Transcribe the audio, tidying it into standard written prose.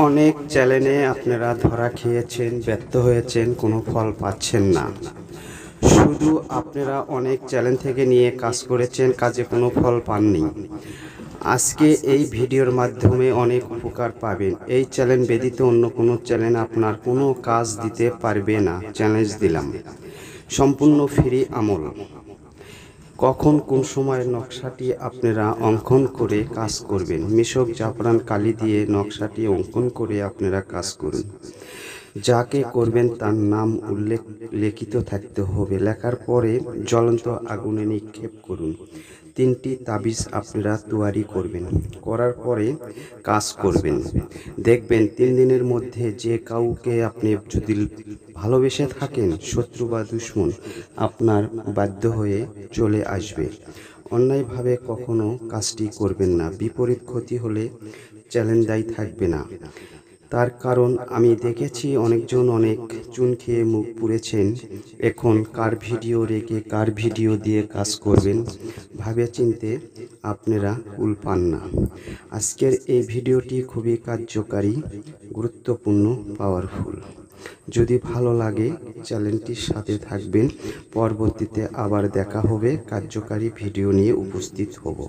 অনেক চ্যানেলে আপনারা ধরা খেয়েছেন, ব্যর্থ হয়েছেন, কোনো ফল পাচ্ছেন না। শুধু আপনারা অনেক চ্যানেল থেকে নিয়ে কাজ করেছেন, কাজে কোনো ফল পাননি। আজকে এই ভিডিওর মাধ্যমে অনেক উপকার পাবেন। এই চ্যানেল ব্যতীত অন্য কোনো চ্যানেল আপনার কোনো কাজ দিতে পারবে না। চ্যালেঞ্জ দিলাম, সম্পূর্ণ ফ্রি আমল। কখন কোন সময়ের নকশাটি আপনারা অঙ্কন করে কাজ করবেন। মিশক জাফরান কালি দিয়ে নকশাটি অঙ্কন করে আপনারা কাজ করুন। যাকে করবেন তার নাম লিখিত থাকতে হবে। লেখার পরে জ্বলন্ত আগুনে নিক্ষেপ করুন। 3টি তাবিজ আপনারা তৈরি করবেন। করার পরে কাজ করবেন। দেখবেন 3 দিনের মধ্যে যে কাউকে আপনি যদি ভালোবেসে থাকেন, শত্রু বা দুশমন আপনার বাধ্য হয়ে চলে আসবে। অন্যায়ভাবে কখনো কাজটি করবেন না। বিপরীত ক্ষতি হলে চ্যালেঞ্জ দায়ী থাকবে না। তার কারণ আমি দেখেছি অনেকজন অনেক চুন খেয়ে মুখ পুড়েছেন। এখন কার ভিডিও রেখে কার ভিডিও দিয়ে কাজ করবেন ভাবে চিনতে আপনারা কুল পান না। আজকের এই ভিডিওটি খুবই কার্যকারী, গুরুত্বপূর্ণ, পাওয়ারফুল। যদি ভালো লাগে চ্যানেলটির সাথে থাকবেন। পরবর্তীতে আবার দেখা হবে, কার্যকারী ভিডিও নিয়ে উপস্থিত হব।